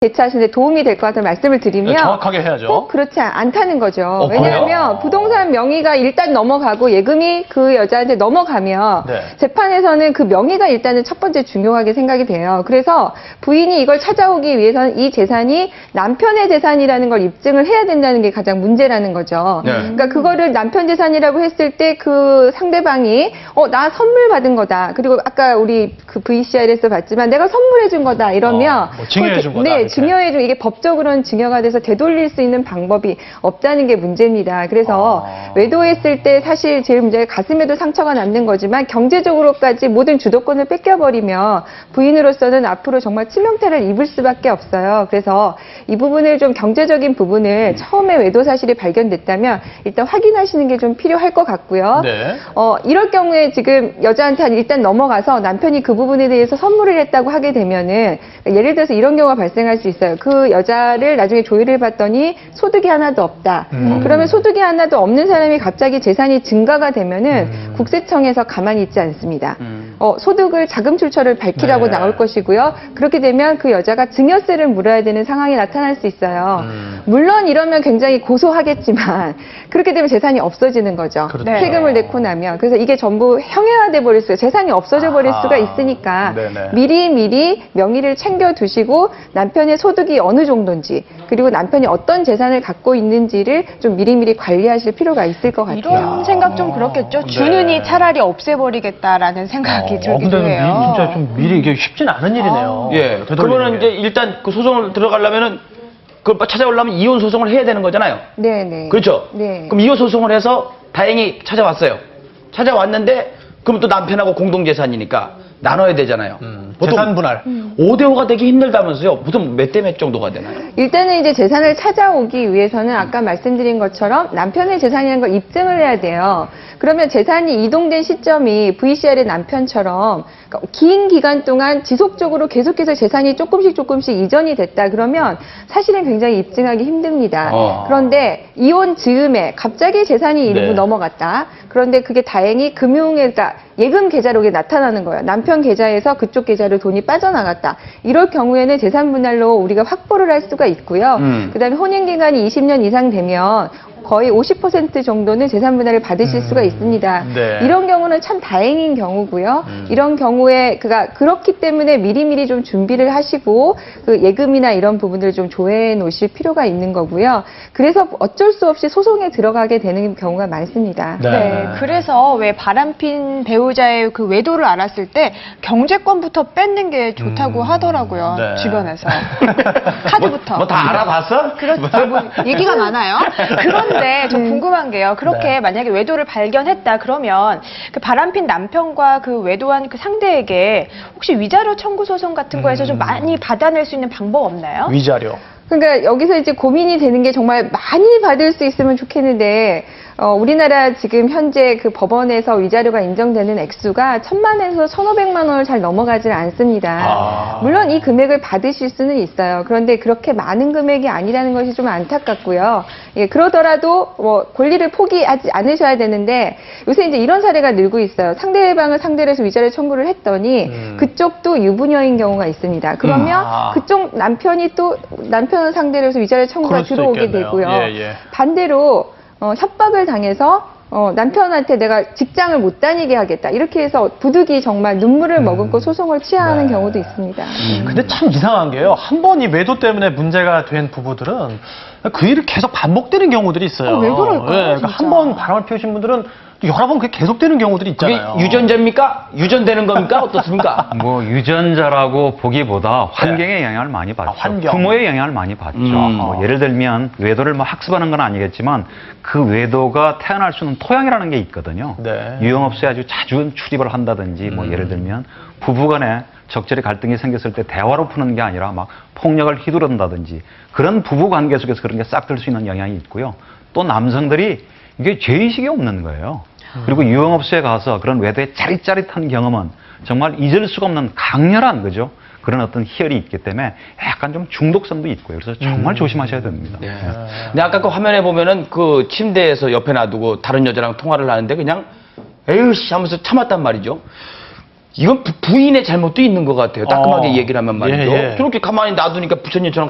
대처하시는 데 도움이 될 것 같아서 말씀을 드리면 정확하게 해야죠. 꼭 그렇지 않다는 거죠. 그래요? 왜냐하면 부동산 명의가 일단 넘어가고 예금이 그 여자한테 넘어가면 네. 재판에서는 그 명의가 일단은 첫 번째 중요하게 생각이 돼요. 그래서 부인이 이걸 찾아오기 위해서는 이 재산이 남편의 재산이라는 걸 입증을 해야 된다는 게 가장 문제라는 거죠. 네. 그러니까 그거를 남편 재산이라고 했을 때 그 상대방이 나 선물 받은 거다. 그리고 아까 우리 그 VCR에서 봤지만 내가 선물해 준 거다 이러면 뭐 증여해 준 거다. 네, 이렇게. 증여해 준 이게 법적으로는 증여가 돼서 되돌릴 수 있는 방법이 없다는 게 문제입니다. 그래서 외도했을 때 사실 제일 문제가 가슴에도 상처가 남는 거지만 경제적으로까지 모든 주도권을 뺏겨버리면 부인으로서는 앞으로 정말 치명타를 입을 수밖에 없어요. 그래서 이 부분을 좀 경제적인 부분을 처음에 외도 사실이 발견됐다면 일단 확인하시는 게 좀 필요할 것 같고요. 네. 이럴 경우에 지금 여자한테 일단 넘어가서 남편이 그 부분에 대해서 선물을 했다고 하게 되면은 예를 들어서 이런 경우가 발생할 수 있어요. 그 여자를 나중에 조회를 봤더니 소득이 하나도 없다. 그러면 소득이 하나도 없는 사람이 갑자기 재산이 증가가 되면은 국세청에서 가만히 있지 않습니다. 소득을 자금 출처를 밝히라고 네. 나올 것이고요. 그렇게 되면 그 여자가 증여세를 물어야 되는 상황이 나타날 수 있어요. 물론 이러면 굉장히 고소하겠지만 그렇게 되면 재산이 없어지는 거죠. 그렇죠. 세금을 내고 나면. 그래서 이게 전부 형해화돼 버릴 수가, 재산이 없어져 버릴 수가 있으니까 네네. 미리 명의를 챙겨 두시고 남편의 소득이 어느 정도인지 그리고 남편이 어떤 재산을 갖고 있는지를 좀 미리미리 관리하실 필요가 있을 것 같아요. 이런 생각 좀 그렇겠죠. 주는이 네. 차라리 없애버리겠다라는 생각이 들기도 근데 해요. 진짜 좀 미리 이게 쉽진 않은 일이네요. 예. 되돌리는 그러면은 게. 이제 일단 그 소송을 들어가려면은 그걸 찾아오려면 이혼 소송을 해야 되는 거잖아요. 네네. 그렇죠? 네. 그럼 이혼 소송을 해서 다행히 찾아왔어요. 찾아왔는데 그럼 또 남편하고 공동재산이니까 나눠야 되잖아요. 재산 분할. 5대5가 되기 힘들다면서요. 보통 몇 대 몇 정도가 되나요? 일단은 이제 재산을 찾아오기 위해서는 아까 말씀드린 것처럼 남편의 재산이라는 걸 입증을 해야 돼요. 그러면 재산이 이동된 시점이 VCR의 남편처럼 그러니까 긴 기간 동안 지속적으로 계속해서 재산이 조금씩 이전이 됐다 그러면 사실은 굉장히 입증하기 힘듭니다. 그런데 이혼 즈음에 갑자기 재산이 일부 네. 넘어갔다. 그런데 그게 다행히 그러니까 예금 계좌로 나타나는 거예요. 남편 계좌에서 그쪽 계좌로 돈이 빠져나갔다. 이럴 경우에는 재산 분할로 우리가 확보를 할 수가 있고요. 그다음에 혼인 기간이 20년 이상 되면 거의 50% 정도는 재산 분할을 받으실 수가 있습니다. 네. 이런 경우는 참 다행인 경우고요. 이런 경우에 그렇기 때문에 미리미리 좀 준비를 하시고 그 예금이나 이런 부분들을 좀 조회해 놓으실 필요가 있는 거고요. 그래서 어쩔 수 없이 소송에 들어가게 되는 경우가 많습니다. 네. 네, 그래서 왜 바람핀 배우자의 그 외도를 알았을 때 경제권부터 뺏는 게 좋다고 하더라고요. 네. 주변에서. 카드부터. 뭐 다 알아봤어? 그렇죠. 뭐 얘기가 많아요. 그런데 좀 궁금한 게요. 그렇게 네. 만약에 외도를 발견했다 그러면 그 바람핀 남편과 그 외도한 그 상대에게 혹시 위자료 청구 소송 같은 거에서 좀 많이 받아낼 수 있는 방법 없나요? 위자료. 그러니까 여기서 이제 고민이 되는 게 정말 많이 받을 수 있으면 좋겠는데 우리나라 지금 현재 그 법원에서 위자료가 인정되는 액수가 1,000만 원에서 1,500만 원을 잘 넘어가질 않습니다. 물론 이 금액을 받으실 수는 있어요. 그런데 그렇게 많은 금액이 아니라는 것이 좀 안타깝고요. 예, 그러더라도 권리를 포기하지 않으셔야 되는데 요새 이제 이런 사례가 늘고 있어요. 상대방을 상대로 해서 위자료 청구를 했더니 그쪽도 유부녀인 경우가 있습니다. 그러면 그쪽 남편이 또 남편을 상대로 해서 위자료 청구가 그럴 수도 들어오게 있겠네요. 되고요. 예. 반대로 협박을 당해서 남편한테 내가 직장을 못 다니게 하겠다. 이렇게 해서 부득이 정말 눈물을 머금고 소송을 취하는 네. 경우도 있습니다. 근데 참 이상한 게요. 한 번 이 외도 때문에 문제가 된 부부들은 그 일이 계속 반복되는 경우들이 있어요. 왜 그럴까요, 그러니까 진짜? 한 번 바람을 피우신 분들은 또 여러 번 그게 계속되는 경우들이 그게 있잖아요. 유전자입니까? 유전되는 겁니까? 어떻습니까? 뭐 유전자라고 보기보다 환경의 영향을 많이 받죠. 환경. 부모의 영향을 많이 받죠. 뭐 예를 들면 외도를 뭐 학습하는 건 아니겠지만 그 외도가 태어날 수 있는 토양이라는 게 있거든요. 네. 유흥업소에 아주 자주 출입을 한다든지 뭐 예를 들면 부부간에 적절히 갈등이 생겼을 때 대화로 푸는 게 아니라 막 폭력을 휘두른다든지 그런 부부 관계 속에서 그런 게 싹 들 수 있는 영향이 있고요. 또 남성들이 이게 죄의식이 없는 거예요. 그리고 유흥업소에 가서 그런 외도의 짜릿짜릿한 경험은 정말 잊을 수가 없는 강렬한 거죠. 그런 어떤 희열이 있기 때문에 약간 좀 중독성도 있고요. 그래서 정말 조심하셔야 됩니다. 네. 근데 아까 그 화면에 보면은 그 침대에서 옆에 놔두고 다른 여자랑 통화를 하는데 그냥 에휴씨 하면서 참았단 말이죠. 이건 부인의 잘못도 있는 것 같아요. 따끔하게 얘기를 하면 말이죠. 예, 예. 저렇게 가만히 놔두니까 부처님처럼